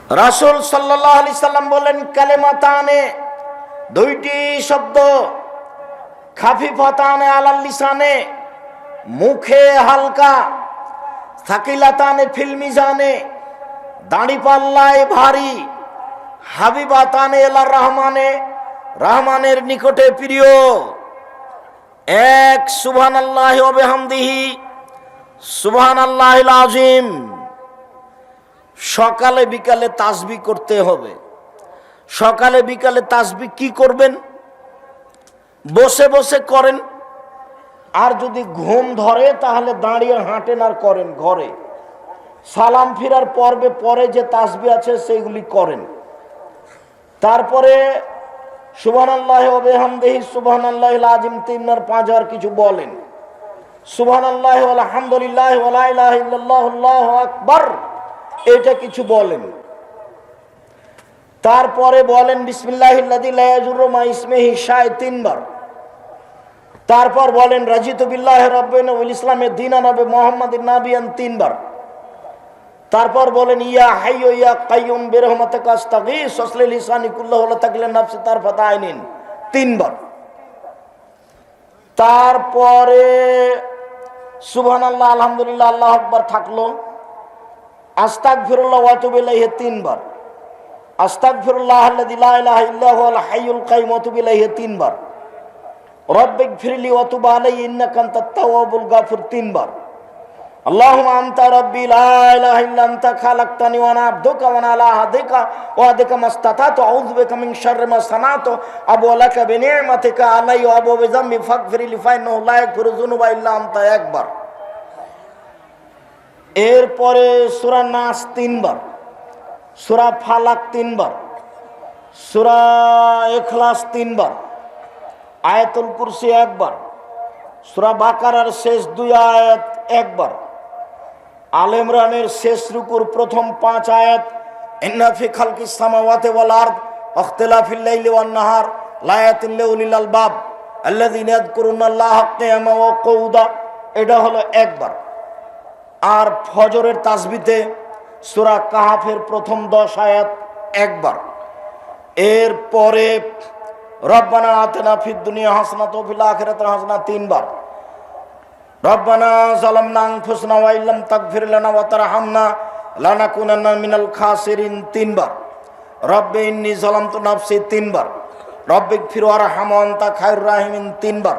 রাসূল সাল্লাল্লাহু আলাইহি সাল্লাম বলেন, কালেমাতানে, দুইটি শব্দ, খাফিফাতানে আলাল লিসানে, মুখে হালকা, সাকিলাতানে ফিল মিজানে, দাড়ি পাল্লায় ভারী, হাবিবাতানে ইলার রহমানে, রহমানের নিকটে প্রিয়। এক সুবহানাল্লাহি ওয়া বিহামদিহি সুবহানাল্লাহিল আযীম। সকালে বিকালে তাসবিহ করতে হবে। সকালে বিকালে তাসবিহ কি করবেন? বসে বসে করেন, আর যদি ঘুম ধরে তাহলে দাঁড়িয়ে হাঁটেন আর করেন। ঘরে সালাম ফিরার পর্বে পরে যে তাসবিহ আছে সেইগুলি করেন। তারপরে সুবহানাল্লাহি ওয়া বিহামদিহি সুবহানাল্লাহিল আযীম 3 আর 5 আর কিছু বলেন। সুবহানাল্লাহি ওয়া আলহামদুলিল্লাহি ওয়া লা ইলাহা ইল্লাল্লাহু আল্লাহু আকবার, এটা কিছু বলেন। তারপরে বলেন বিসমিল্লাহিল্লাযী লা ইয়াযুররু মা ইসমিহি শাই 3 বার। তারপর বলেন রাজিতু বিল্লাহি রাব্বান ওয়াল ইসলামে দীনান ওয়া মুহাম্মাদিন নাবিয়ান 3 বার। তারপর বলেন ইয়া হাইয়ু ইয়া কাইয়ুম বিরহমাতিকা আস্তাগীস ওয়াসলি লিসানি কুল্লাহু ওয়া লা তাকলিন নাফসি তারফাত আইনিন 3 বার। তারপরে সুবহানাল্লাহ আলহামদুলিল্লাহ আল্লাহু আকবার থাকলো। আস্তাগফিরুল্লাহ ওয়া আতুবু ইলাইহি 3 বার। আস্তাগফিরুল্লাহাল্লাযী লা ইলাহা ইল্লা হুয়াল হাইয়ুল কাইয়্যুম ওয়া আতুবু ইলাইহি 3 বার। রব্বিগফিরলি ওয়া তুব আলাইহি ইন্নাকা আনতাত তাওয়াবুল গাফুর 3 বার। আল্লাহুম্মা আনতা রাব্বি লা ইলাহা ইল্লা আনতা খালাকতানি ওয়া আনা আবদুকা ওয়া আনা আলা আহদিকা ওয়া আদিকা মাসতাতাতু আউযু বিকা মিন শাররি মা সানাতু আবু লাকা বিনি'মাতিকা আলাইয়া ওয়া আবু বিযামবি ফাগফিরলি ফাইন্নাহু লা ইয়াগফিরু যুনুবা ইল্লা আনতা 1 বার। এরপরে সূরা নাস 3 বার, সূরা ফালাক 3 বার, সূরা ইখলাস 3 বার, আয়াতুল কুরসি 1 বার, সূরা বাকারার শেষ 2 আয়াত 1 বার, আলে ইমরানের শেষ রুকুর প্রথম 5 আয়াত, ইন্না ফি খালকিস সামাওয়াতি ওয়াল আরদ ওয়াখতিলাফিল লাইলি ওয়ান নাহার লায়াতিন লিউলিল আলবাব আল্লাযীনা ইয়াযকুরুনাল্লাহা কিয়ামান ওয়া কুউদা, এটা হলো 1 বার। আর ফজরের তাসবিতে সূরা কাহাফের প্রথম 10 আয়াত 1 বার। এরপরে রব্বানা আতিনা ফিদ দুনিয়া হাসানাতাও ওয়া ফিল আখিরাতি হাসানাতাও 3 বার। রব্বানা যালামনা আনফুসানা ওয়া ইল্লাম তাগফির লানা ওয়া তারহামনা লানাকুনান্না মিনাল খাসিরিন 3 বার। রব্বি ইন্নী যালামতু নাফসি 3 বার। রব্বিগফির ওয়ারহাম ওয়া আনতা খায়রুর রাহিমিন 3 বার।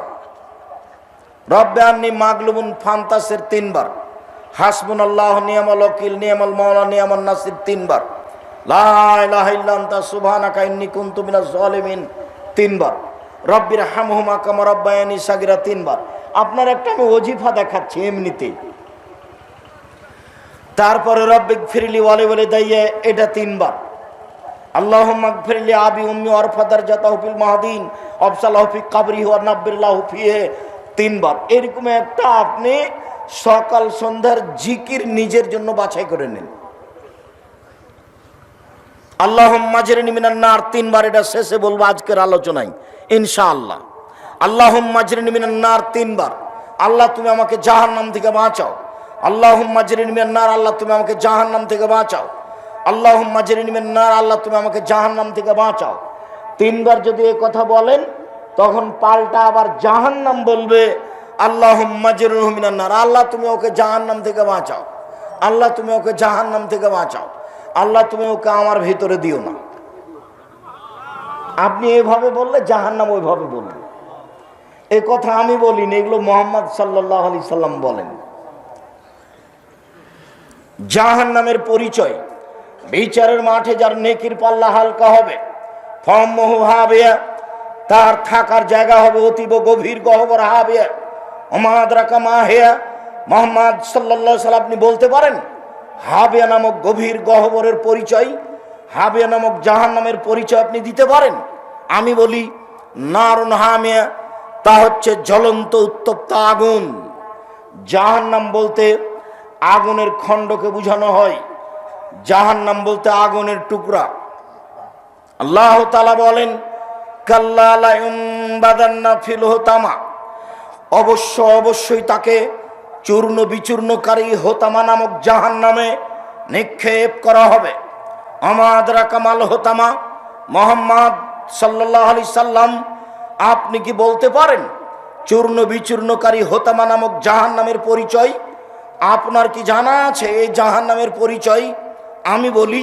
রব্বি আন্নী মাগলুবুন ফান্তাসির 3 বার। হাসবুনাল্লাহু নি'মাল ওয়াকিল নি'মাল মাওলা নি'মান নাসির 3 বার। লা ইলাহা ইল্লা আনতা সুবহানাকা ইন্নী কুনতু মিনাজ জালিমিন 3 বার। রব্বিরহামহুমা কামা রাব্বায়ানি সাগীরা 3 বার। আপনার একটা আমি ওজিফা দেখাচ্ছি এমনিতেই। তারপরে রব্বিগফিরলি ওয়া লিওয়ালিদাইয়া, এটা 3 বার। আল্লাহুম্মা গফিরলি আবি উম্মি ওয়ারফা দারজাতাহু ফিল মাহদিন ওয়াবসালাহু ফি কবরিহি ওয়া নাব্বিরলাহু ফিহি 3 বার। এরকম একটা আপনি সকাল সন্ধ্যার জিকির নিজের জন্য বাছাই করে নেন। আল্লাহুম্মা আজরিনি মিনান নার 3 বার, এটা শেষে বলবো আজকের আলোচনায় ইনশাআল্লাহ। আল্লাহুম্মা আজরিনি মিনান নার 3 বার, আল্লাহ তুমি আমাকে জাহান্নাম থেকে বাঁচাও। আল্লাহুম্মা আজরিনি মিনান নার, আল্লাহ তুমি আমাকে জাহান্নাম থেকে বাঁচাও। আল্লাহুম্মা আজরিনি মিনান নার, আল্লাহ তুমি আমাকে জাহান্নাম থেকে বাঁচাও। 3 বার যদি এই কথা বলেন, তখন পাল্টা আবার জাহান্নাম বলবে আল্লাহুম্মা আজরিনি মিনান নার, আল্লাহ তুমি ওকে জাহান্নাম থেকে বাঁচাও। আল্লাহ তুমি ওকে জাহান্নাম থেকে বাঁচাও। আল্লাহ তুমি ওকে আমার ভিতরে দিও না। আপনি এভাবে বললে জাহান্নাম ওইভাবে বলবে। এই কথা আমি বলিনি, এগুলো মুহাম্মদ সাল্লাল্লাহু আলাইহি সাল্লাম বলেন। জাহান্নামের পরিচয়, বিচারের মাঠে যার নেকির পাল্লা হালকা হবে, ফাম্মুহু হাবিয়া, তার থাকার জায়গা হবে অতীব গভীর গহ্বর হাবিয়া। ওমা আদরাকা মা হিয়া, মুহাম্মদ সাল্লাল্লাহু আলাইহি সাল্লাম আপনি বলতে পারেন হাবিয়া নামক গভীর গহ্বরের পরিচয়, হাবিয়া নামক জাহান্নামের পরিচয় আপনি দিতে পারেন? আমি বলি নারুন হামিয়া, তা হচ্ছে জ্বলন্ত উত্তপ্ত আগুন। জাহান্নাম বলতে আগুনের খণ্ডকে বোঝানো হয়, জাহান্নাম বলতে আগুনের টুকরা। আল্লাহ তাআলা বলেন কাল্লা লা ইউনবাদান্না ফিল হুতামা, অবশ্যই তাকে চূর্ণ বিচূর্ণকারী হোতামা নামক জাহান্নামে নিক্ষেপ করা হবে। আমাদরা কামাল হোতামা, মোহাম্মদ সাল্লাল্লাহু আলাইহি সাল্লাম আপনি কি বলতে পারেন চূর্ণ বিচূর্ণকারী হোতামা নামক জাহান্নামের পরিচয়? আপনার কি জানা আছে এই জাহান্নামের পরিচয়? আমি বলি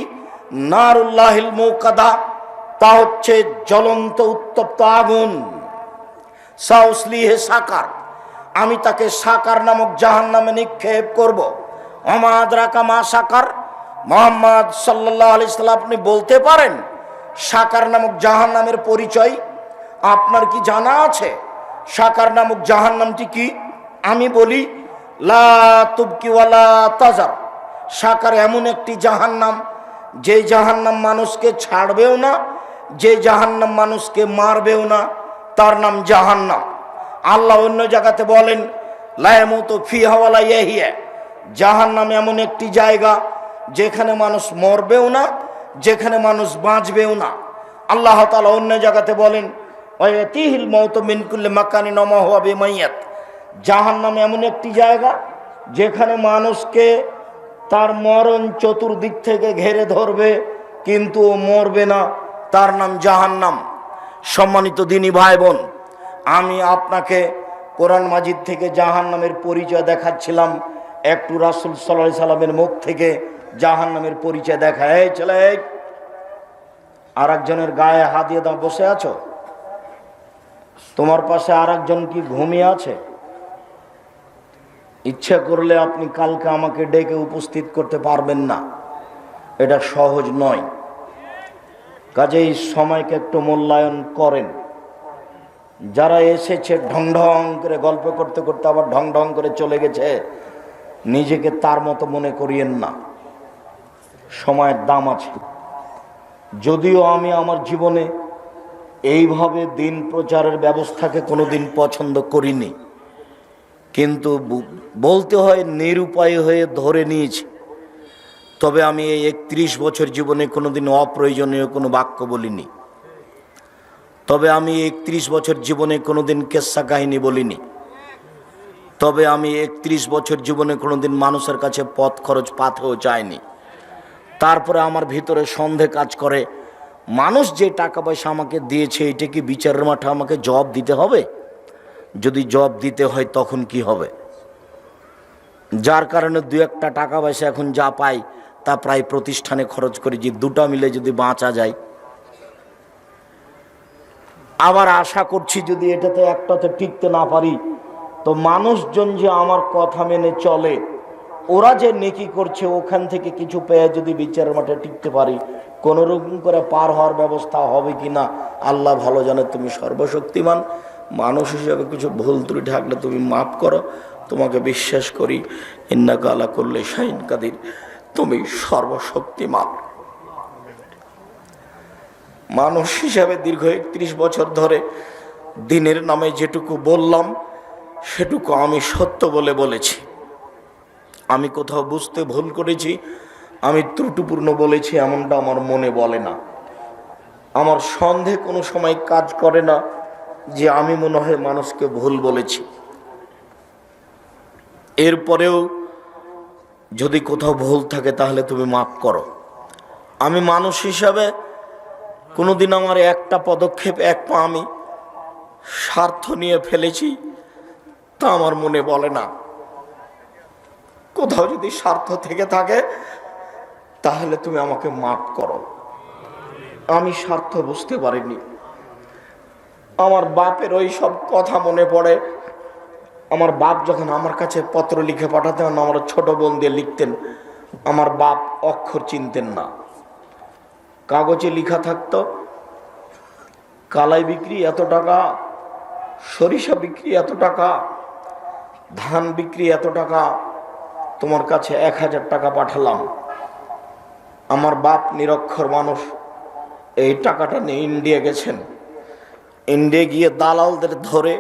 নারুল্লাহিল মুকাদা, তা হচ্ছে জ্বলন্ত উত্তপ্ত আগুন। সাউসলিহে সাকার, আমি তাকে সাকার নামক জাহান্নামে নিক্ষেপ করব। আমাদরা কামা সাকার, মোহাম্মদ সাল্লাল্লাহু আলাইহি সাল্লাম আপনি বলতে পারেন সাকার নামক জাহান্নামের পরিচয়? আপনার কি জানা আছে সাকার নামক জাহান্নামটি কি? আমি বলি লা তুবকি ওয়ালা তাজার, সাকার এমন একটি জাহান্নাম যে জাহান্নাম মানুষকে ছাড়বেও না, যে জাহান্নাম মানুষকে মারবেও না, তার নাম জাহান্নাম। আল্লাহ অন্য জায়গাতে বলেন লা ইয়ামুতু ফিহা ওয়ালা ইয়াহইয়া, জাহান্নাম এমন একটি জায়গা যেখানে মানুষ মরবেও না, যেখানে মানুষ বাঁচবেও না। আল্লাহ তাআলা অন্য জায়গাতে বলেন ওয়ায়াতিহিল মাউতু মিন কুল্লি মাকানিন ওয়া মা হুয়া বিমাইয়াত, জাহান্নাম এমন একটি জায়গা যেখানে মানুষকে তার মরণ চতুর্দিক থেকে ঘেরে ধরবে কিন্তু ও মরবে না, তার নাম জাহান্নাম। সম্মানিত দিনী ভাই বোন, আমি আপনাকে কোরআন মাজিদ থেকে জাহান্নামের পরিচয় দেখাচ্ছিলাম, একটু রাসূল সাল্লাল্লাহু আলাইহি সাল্লামের মুখ থেকে জাহান্নামের পরিচয় দেখা। এই ছেলে, আর একজনের গায়ে হাত দিয়ে দাও, বসে আছো? তোমার পাশে আর একজন কি ঘুমিয়ে আছে? ইচ্ছা করলে আপনি কালকে আমাকে ডেকে উপস্থিত করতে পারবেন না, এটা সহজ নয়। কাজেই সময়কে একটু মূল্যায়ন করেন। যারা এসেছে ঢং ঢং করে গল্প করতে করতে আবার ঢং ঢং করে চলে গেছে, নিজেকে তার মতো মনে করিয়েন না, সময়ের দাম আছে। যদিও আমি আমার জীবনে এইভাবে দিন প্রচারের ব্যবস্থাকে কোনোদিন পছন্দ করিনি, কিন্তু বলতে হয় নিরুপায় হয়ে ধরে নিয়েছি। তবে আমি এই 31 বছর জীবনে কোনোদিন অপ্রয়োজনীয় কোনো বাক্য বলিনি। তবে আমি 31 বছর জীবনে কোনোদিন কেচ্ছা কাহিনী বলিনি। তবে আমি 31 বছর জীবনে কোনোদিন মানুষের কাছে পথ খরচ পাতেও চাইনি। তারপরে আমার ভিতরে সন্দেহ কাজ করে, মানুষ যে টাকা পয়সা আমাকে দিয়েছে এটা কি বিচারের মাঠে আমাকে জবাব দিতে হবে? যদি জবাব দিতে হয় তখন কি হবে? যার কারণে দু একটা টাকা পয়সা এখন যা পাই তা প্রায় প্রতিষ্ঠানে খরচ করি, যে দুটা মিলে যদি বাঁচা যায়। আবার আশা করছি যদি এটাতে একটাতে টিকতে না পারি তো মানুষজন যে আমার কথা মেনে চলে, ওরা যে নেকি করছে ওখান থেকে কিছু পেয়ে যদি বিচারের মাঠে টিকতে পারি, কোন রকম করে পার হওয়ার ব্যবস্থা হবে কিনা আল্লাহ ভালো জানে। তুমি সর্বশক্তিমান, মানুষ হিসেবে কিছু ভুল ত্রুটি থাকলে তুমি মাফ করো। তোমাকে বিশ্বাস করি, ইন্নাকা আলা কুল্লি শাইইন কাদির, তুমি সর্বশক্তিমান। মানুষ হিসাবে দীর্ঘ 31 বছর ধরে দিনের নামে যেটুকু বললাম সেটুকু আমি সত্য বলে বলেছি। আমি কোথাও বুঝতে ভুল করেছি, আমি ত্রুটিপূর্ণ বলেছি এমনটা আমার মনে বলে না। আমার সন্দেহ কোনো সময় কাজ করে না যে আমি মনে হয় মানুষকে ভুল বলেছি। এরপরেও যদি কোথাও ভুল থাকে তাহলে তুমি মাফ করো। আমি মানুষ হিসাবে কোনোদিন আমার একটা পদক্ষেপ, এক পা আমি স্বার্থ নিয়ে ফেলেছি তা আমার মনে বলে না। কোথাও যদি স্বার্থ থেকে থাকে তাহলে তুমি আমাকে মাফ করো। আমি স্বার্থ বুঝতে পারিনি। আমার বাপের ওই সব কথা মনে পড়ে। আমার বাপ যখন আমার কাছে পত্র লিখে পাঠাতেন, আমার ছোট বোন দিয়ে লিখতেন, আমার বাপ অক্ষর চিনতেন না। কাগজে লেখা থাকতো কালাই বিক্রি এত টাকা, সরিষা বিক্রি এত টাকা, ধান বিক্রি এত টাকা, তোমার কাছে 1000 টাকা পাঠালাম। আমার বাপ নিরক্ষর মানুষ, এই টাকাটা নিয়ে ইন্ডিয়া গেছেন। ইন্ডিয়া গিয়ে দালালদের ধরে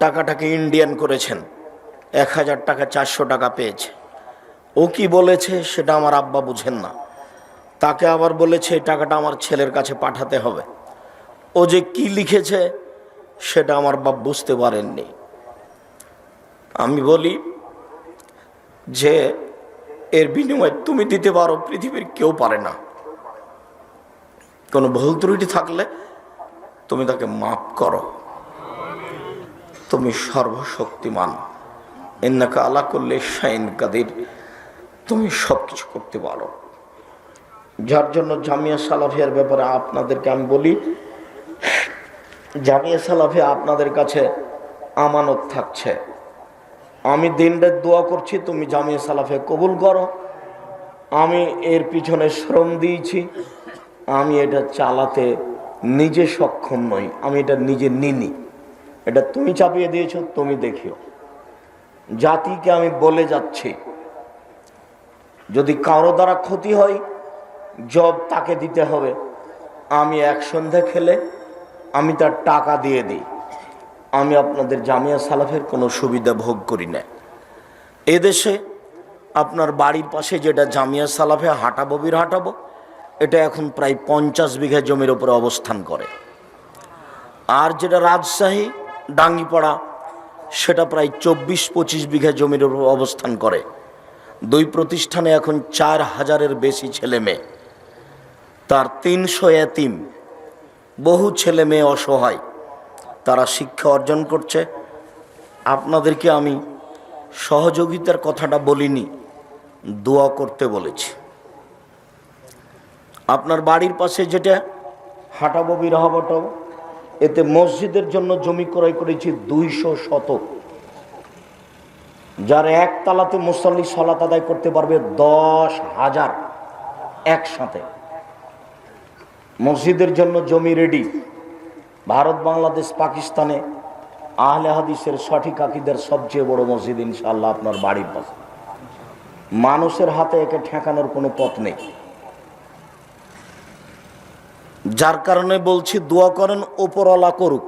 টাকাটাকে ইন্ডিয়ান করেছেন। 1000 টাকা 400 টাকা পেয়েছে। ও কি বলেছে সেটা আমার আব্বা বুঝেন না। তাকে আবার বলেছে এই টাকাটা আমার ছেলের কাছে পাঠাতে হবে। ও যে কি লিখেছে সেটা আমার বাপ বুঝতে পারেননি। আমি বলি যে এর বিনিময়ে তুমি দিতে পারো, পৃথিবীর কেউ পারে না। কোনো ভুল ত্রুটি থাকলে তুমি তাকে মাফ করো। তুমি সর্বশক্তিমান, ইন্নাকা আলা কুল্লি শাইইন কাদির, তুমি সবকিছু করতে পারো। যার জন্য জামিয়া সালাফিয়ার ব্যাপারে আপনাদেরকে আমি বলি, জামিয়া সালাফিয়া আপনাদের কাছে আমানত থাকছে। আমি দিনরাত দোয়া করছি, তুমি জামিয়া সালাফিয়া কবুল করো। আমি এর পিছনে শ্রম দিয়েছি, আমি এটা চালাতে নিজে সক্ষম নই, আমি এটা নিজে নিনি, এটা তুমি চাপিয়ে দিয়েছো, তুমি দেখিও। জাতিকে আমি বলে যাচ্ছি, যদি কারো দ্বারা ক্ষতি হয় জব তাকে দিতে হবে। আমি এক সন্ধ্যা খেলে আমি তার টাকা দিয়ে দিই, আমি আপনাদের জামিয়া সালাফের কোনো সুবিধা ভোগ করি না। এদেশে আপনার বাড়ির পাশে যেটা জামিয়া সালাফে হাঁটাবো হাঁটাবো, এটা এখন প্রায় 50 বিঘা জমির উপরে অবস্থান করে। আর যেটা রাজশাহী ডাঙ্গিপাড়া, সেটা প্রায় 24-25 বিঘা জমির উপর অবস্থান করে। দুই প্রতিষ্ঠানে এখন 4000-এর বেশি ছেলে মেয়ে, তার 300 এতিম, বহু ছেলে মেয়ে অসহায়, তারা শিক্ষা অর্জন করছে। আপনাদেরকে আমি সহযোগিতার কথাটা বলিনি, দোয়া করতে বলেছি। আপনার বাড়ির পাশে যেটা হাঁটাবো বিরহাবটাও, এতে মসজিদের জন্য জমি ক্রয় করেছি 200 শতক, যার একতলাতে মুসল্লি সালাত আদায় করতে পারবে 10,000 একসাথে। মসজিদের জন্য জমি রেডি। ভারত, বাংলাদেশ, পাকিস্তানে আহলে হাদিসের সঠিক আকীদার সবচেয়ে বড় মসজিদ ইনশাআল্লাহ আপনার বাড়ির পাশে। মানুষের হাতে একে ঠেকানোর কোনো পথ নেই। যার কারণে বলছি দোয়া করেন ওপরওয়ালা করুক,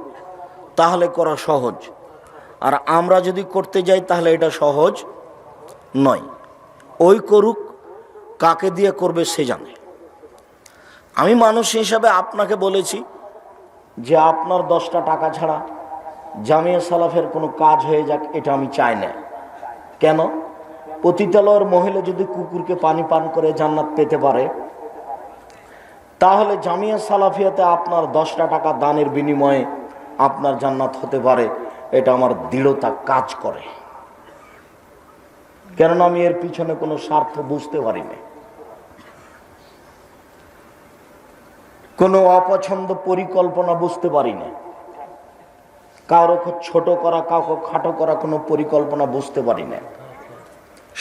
তাহলে করা সহজ। আর আমরা যদি করতে যাই তাহলে এটা সহজ নয়। ওই করুক, কাকে দিয়ে করবে সে জানে। আমি মানুষ হিসাবে আপনাকে বলেছি যে আপনার 10টা টাকা ছাড়া জামিয়া সালাফের কোনো কাজ হয়ে যাক, এটা আমি চাই না। কেন? পতিতালয়ের মহিলা যদি কুকুরকে পানি পান করে জান্নাত পেতে পারে, তাহলে জামিয়া সালাফিয়াতে আপনার 10টা টাকা দানের বিনিময়ে আপনার জান্নাত হতে পারে, এটা আমার দৃঢ়তা কাজ করে। কেননা আমি এর পিছনে কোনো স্বার্থ বুঝতে পারি না, কোনো অপছন্দ পরিকল্পনা বুঝতে পারি না, কারো ছোট করা কাউকে খাটো করা কোনো পরিকল্পনা বুঝতে পারি না।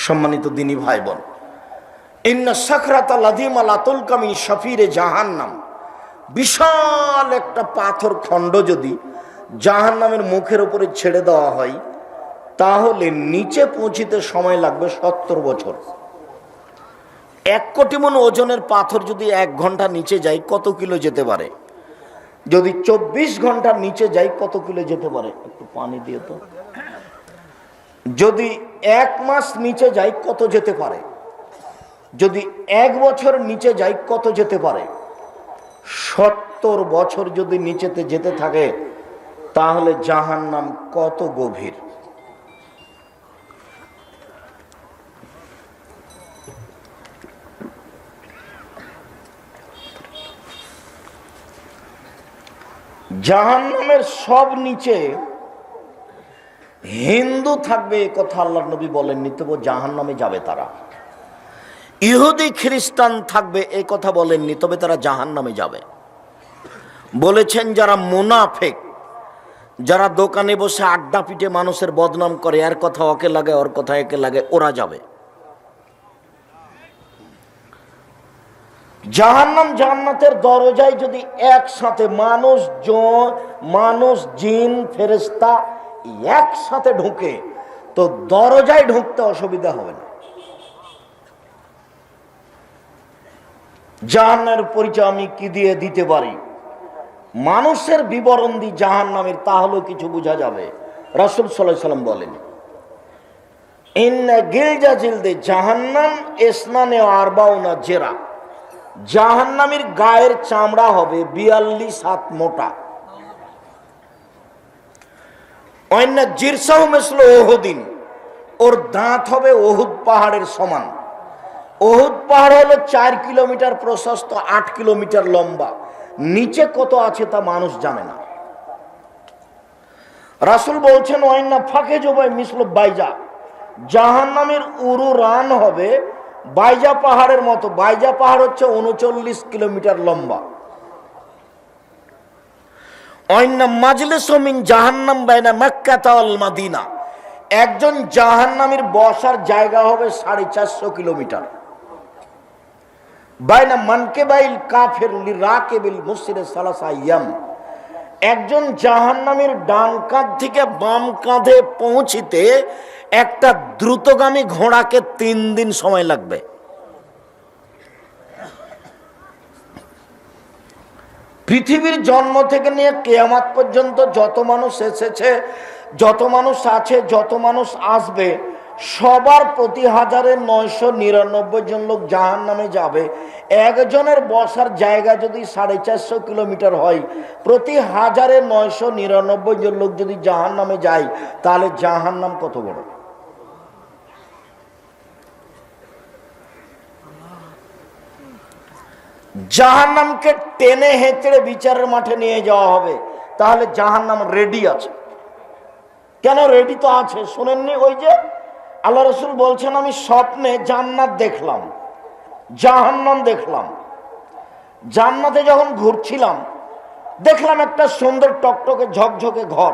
সম্মানিত দিনী ভাই বোন, ইন্না সাখরাতা লাযীমা লা তুলকা মিন শাফিরে জাহান্নাম, বিশাল একটা পাথর খণ্ড যদি জাহান্নামের মুখের উপরে ছেড়ে দেওয়া হয়, তাহলে নিচে পৌঁছিতে সময় লাগবে 70 বছর। 1 কোটি মণ ওজনের পাথর যদি 1 ঘন্টা নিচে যায় কত কিলো যেতে পারে? যদি 24 ঘন্টার নিচে যায় কত কিলো যেতে পারে? একটু পানি দিয়ে তো। যদি 1 মাস নিচে যায় কত যেতে পারে? যদি 1 বছর নিচে যায় কত যেতে পারে? 70 বছর যদি নিচেতে যেতে থাকে, তাহলে জাহান্নাম কত গভীর। জাহান্নামের সব নিচে হিন্দু থাকবে, এ কথা আল্লাহর নবী বলেননি, তবু জাহান্নামে যাবে তারা। ইহুদি খ্রিস্টান থাকবে, এ কথা বলেননি, তবে তারা জাহান্নামে যাবে। বলেছেন যারা মুনাফিক, যারা দোকানে বসে আড্ডা পিটে মানুষের বদনাম করে, এর কথা ওকে লাগে, ওর কথা একে লাগে, ওরা যাবে। জাহান্নাম জান্নাতের দরজায় যদি একসাথে মানুষ জিন ফেরেশতা একসাথে ঢুকে, তো দরজায় ঢুকতে অসুবিধা হবে না। জাহান্নামের পরিচয় আমি কি দিয়ে দিতে পারি? মানুষের বিবরণ দি জাহান্নামের, তাহলেও কিছু বোঝা যাবে। রাসূল সাল্লাল্লাহু আলাইহি ওয়াসাল্লাম বলেন, ইন্না গিলজা জিলদে জাহান্নাম ইসনানে আরবাউনা জেরা, জাহান্নামীর গায়ের চামড়া হবে 42 হাত মোটা। অন্য জিরসাহু মিসলু উহুদিন, ওর দাঁত হবে উহুদ পাহাড়ের সমান। উহুদ পাহাড় হলো 4 কিলোমিটার প্রশস্ত, 8 কিলোমিটার লম্বা। নিচে কত আছে তা মানুষ জানে না। রাসূল বলছেন ওয়াইন্না ফাঁকে জবাই মিসল বাইজা, জাহান্নামের উরু রান হবে বাইজা পাহাড়ের মতো। বাইজা পাহাড় হচ্ছে 39 কিলোমিটার লম্বা। ওয়াইন্না মাজলিসু মিন জাহান্নাম বাইনা মক্কা ওয়াল মদিনা, একজন জাহান্নামীর বসার জায়গা হবে 450 কিলোমিটার। বাইনা মানকেবাইল কাফির লিরাকিবিল মুসরির সালাসা আইয়াম, একজন জাহান্নামীর ডান কাঁধ থেকে বাম কাঁধে পৌঁছিতে একটা দ্রুতগামী ঘোড়াকে 3 দিন সময় লাগবে। পৃথিবীর জন্ম থেকে নিয়ে কিয়ামত পর্যন্ত যত মানুষ এসেছে, যত মানুষ আছে, যত মানুষ আসবে, সবার প্রতি 1999 জন লোক জাহান্নামে যাবে। একজনের বসার জায়গা যদি 450 কিলোমিটার হয়, প্রতি 1999 জন লোক যদি জাহান্নামে যায়, তাহলে জাহান্নাম কত বড়। জাহান্নামকে টেনে হেঁচড়ে বিচারের মাঠে নিয়ে যাওয়া হবে, তাহলে জাহান্নাম রেডি আছে। কেন রেডি তো আছে, শুনেননি? ওই যে আল্লাহ রাসূল বলছেন আমি স্বপ্নে জান্নাত দেখলাম, জাহান্নাম দেখলাম। জান্নাতে যখন ঘুরছিলাম দেখলাম একটা সুন্দর টকটকে ঝকঝকে ঘর,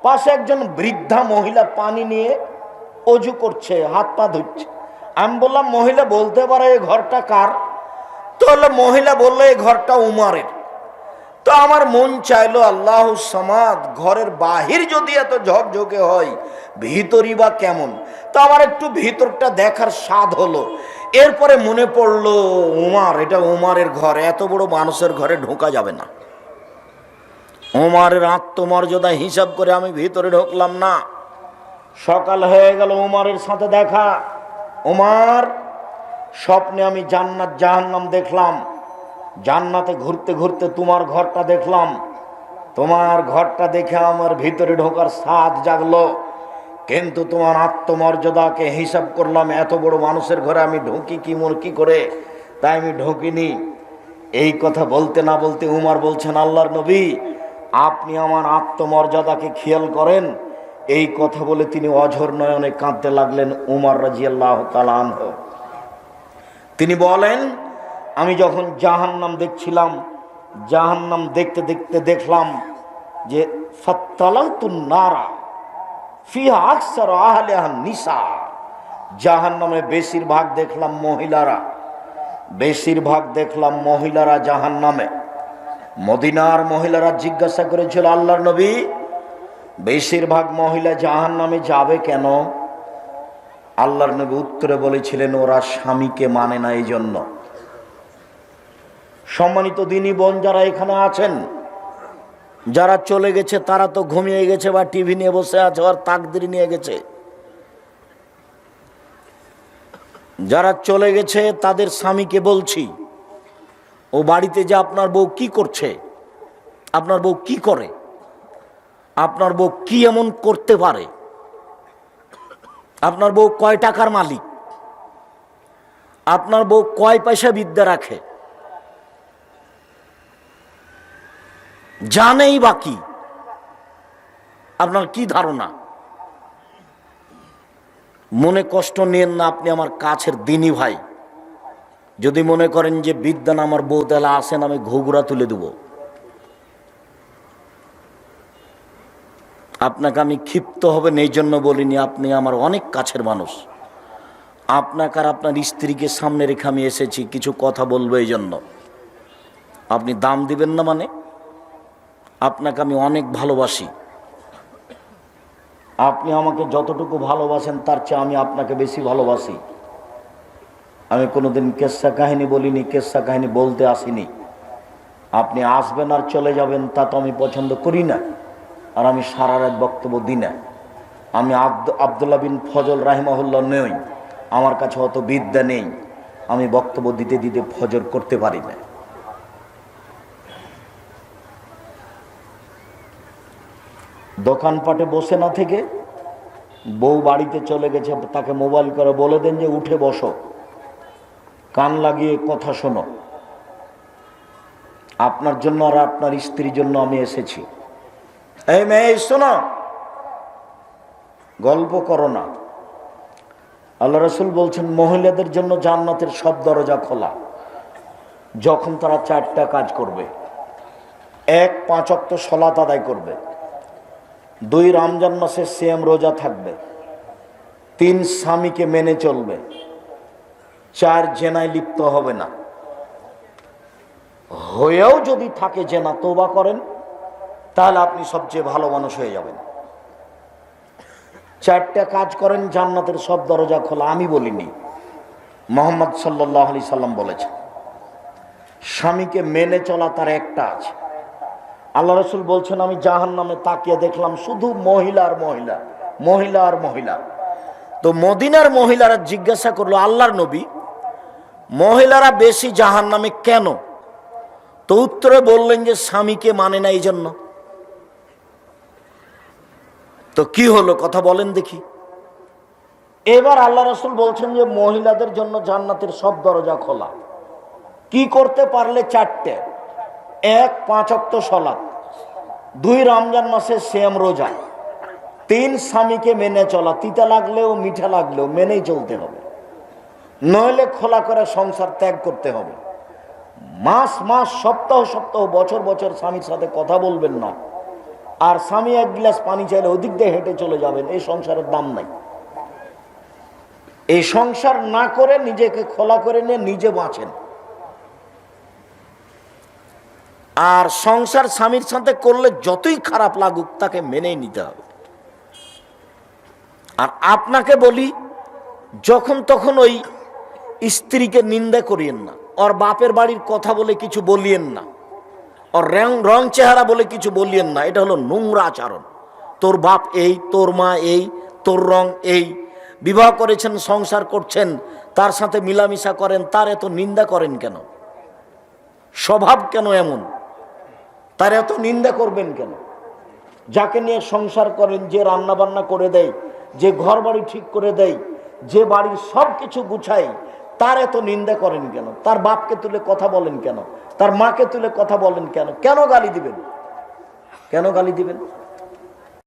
পাশে একজন বৃদ্ধা মহিলা পানি নিয়ে অজু করছে, হাত পা ধুচ্ছে। আমি বললাম মহিলা বলতে পারে এই ঘরটা কার? তাহলে মহিলা বললো এই ঘরটা উমারের। তো আমার মন চাইলো আল্লাহু সামাদ, ঘরের বাহির যদি এত ঝকঝকে হয়, ভিতরই বা কেমন? তো আমার একটু ভিতরটা দেখার স্বাদ হলো। এরপরে মনে পড়লো উমার, এটা উমারের ঘর, এত বড় মানুষের ঘরে ঢোকা যাবে না। উমারের আত্মমর্যাদা হিসাব করে আমি ভিতরে ঢুকলাম না। সকাল হয়ে গেল, উমারের সাথে দেখা। উমার, স্বপ্নে আমি জান্নাত জাহান্নাম দেখলাম, জান্নাতে ঘুরতে ঘুরতে তোমার ঘরটা দেখলাম। তোমার ঘরটা দেখে আমার ভিতরে ঢোকার স্বাদ জাগলো, কিন্তু তোমার আত্মমর্যাদাকে হিসাব করলাম, এত বড় মানুষের ঘরে আমি ঢুকি কি করে, তাই আমি ঢুকিনি। এই কথা বলতে না বলতে উমার বলছেন আল্লাহর নবী, আপনি আমার আত্মমর্যাদাকে খেয়াল করেন। এই কথা বলে তিনি অঝর নয়নে কাঁদতে লাগলেন। উমর রাদিয়াল্লাহু তাআলা আনহু তিনি বলেন, আমি যখন জাহান্নাম দেখছিলাম, জাহান্নাম দেখতে দেখতে দেখলাম যে ফাত্তালাতুন নারা ফিহা আকসার আহলিহা নিসা, জাহান্নামে বেশিরভাগ দেখলাম মহিলারা, বেশিরভাগ দেখলাম মহিলারা জাহান্নামে। মদিনার মহিলারা জিজ্ঞাসা করেছিল আল্লাহর নবী, বেশিরভাগ মহিলা জাহান্নামে যাবে কেন? আল্লাহর নবী উত্তরে বলেছিলেন ওরা স্বামীকে মানে না, এই জন্য। সম্মানিত দিনী বোন যারা এখানে আছেন, যারা চলে গেছে তারা তো ঘুমিয়ে গেছে বা টিভি নিয়ে বসে আছে আর তাকদীর নিয়ে গেছে। যারা চলে গেছে তাদের স্বামীকে বলছি, ও বাড়িতে যে আপনার বউ কি করছে, আপনার বউ কি করে, আপনার বউ কি এমন করতে পারে, আপনার বউ কয় টাকার মালিক, আপনার বউ কয় পয়সা বিদ্যা রাখে, জানেই বাকি, আপনার কি ধারণা? মনে কষ্ট নিয়েন না, আপনি আমার কাছের দিনী ভাই। যদি মনে করেন যে বিদ্যান আমার বউ, তাহলে আসেন আমি ঘুঘুরা তুলে দেব। আপনাকে আমি ক্ষিপ্ত হবেন এই জন্য বলিনি, আপনি আমার অনেক কাছের মানুষ। আপনাকে আর আপনার স্ত্রীকে সামনে রেখে আমি এসেছি, কিছু কথা বলবো এই জন্য। আপনি দাম দিবেন না মানে? আপনাকে আমি অনেক ভালোবাসি, আপনি আমাকে যতটুকু ভালোবাসেন তার চেয়ে আমি আপনাকে বেশি ভালোবাসি। আমি কোনোদিন কেচ্ছা কাহিনী বলিনি, কেচ্ছা কাহিনী বলতে আসিনি। আপনি আসবেন আর চলে যাবেন তা তো আমি পছন্দ করি না, আর আমি সারা রাত বক্তব্য দিই না। আমি আব্দুল্লাহ বিন ফজল রাহিমাহুল্লাহ নই, আমার কাছে অত বিদ্যা নেই, আমি বক্তব্য দিতে দিতে ফজর করতে পারি না। দোকানপাটে বসে না থেকে বউ বাড়িতে চলে গেছে, তাকে মোবাইল করে বলে দেন যে উঠে বসো, কান লাগিয়ে কথা শোনো। আপনার জন্য আর আপনার স্ত্রীর জন্য আমি এসেছি। এই মেয়ে শোনো, গল্প করো না। আল্লাহ রাসূল বলছেন মহিলাদের জন্য জান্নাতের সব দরজা খোলা যখন তারা 4টা কাজ করবে। 1, 5 ওয়াক্ত সালাত আদায় করবে। 2, রমজান মাসে সিয়াম রোজা থাকবে। 3, স্বামীকে মেনে চলবে। 4, জেনায় লিপ্ত হবে না। হয়েও যদি থাকে জেনা, তওবা করেন, তাহলে আপনি সবচেয়ে ভালো মানুষ হয়ে যাবেন। 4টা কাজ করেন, জান্নাতের সব দরজা খোলা। আমি বলিনি, মুহাম্মদ সাল্লাল্লাহু আলাইহি সাল্লাম বলেছেন। স্বামীকে মেনে চলা তার একটা আছে। আল্লাহ রাসূল বলছেন আমি জাহান্নামে তাকিয়ে দেখলাম শুধু মহিলা আর মহিলা, মহিলা আর মহিলা। তো মদিনার মহিলারা জিজ্ঞাসা করলো আল্লাহর নবী, মহিলারা বেশি জাহান্নামে কেন? তো উত্তরে বললেন যে স্বামীকে মানে না এই জন্য। তো কি হলো কথা বলেন দেখি। এবার আল্লাহ রাসূল বলছেন যে মহিলাদের জন্য জান্নাতের সব দরজা খোলা। কি করতে পারলে? 4টে। 1, 5 ওয়াক্ত সালাত। 2, রমজান মাসে সিয়াম রোজা। 3, স্বামীকে মেনে চলা। তিতা লাগলেও মিঠা লাগলেও মেনেই চলতে হবে, নইলে খোলা করে সংসার ত্যাগ করতে হবে। মাস মাস, সপ্তাহ সপ্তাহ, বছর বছর স্বামীর সাথে কথা বলবেন না। আর স্বামী 1 গ্লাস পানি চাইলে ওদিক দিয়ে হেঁটে চলে যাবেন। এই সংসারের দাম নাই। এই সংসার না করে নিজেকে খোলা করে নিয়ে নিজে বাঁচেন। আর সংসার স্বামীর সাথে করলে যতই খারাপ লাগুক তাকে মেনেই নিতে হবে। আর আপনাকে বলি, যখন তখন ওই স্ত্রীকে নিন্দা করিয়েন না। ওর বাপের বাড়ির কথা বলে কিছু বলিয়েন না। ওর রং চেহারা বলে কিছু বলিয়েন না। এটা হলো নোংরা আচরণ। তোর বাপ এই, তোর মা এই, তোর রং এই। বিবাহ করেছেন, সংসার করছেন, তার সাথে মিলামিশা করেন, তার এত নিন্দা করেন কেন? স্বভাব কেন এমন? তার এত নিন্দা করবেন কেন? যাকে নিয়ে সংসার করেন, যে রান্না বান্না করে দেয়, যে ঘর বাড়ি ঠিক করে দেয়, যে বাড়ির সব কিছু গুছায়, তার এত নিন্দা করেন কেন? তার বাপকে তুলে কথা বলেন কেন? তার মাকে তুলে কথা বলেন কেন? কেন গালি দিবেন? কেন গালি দিবেন?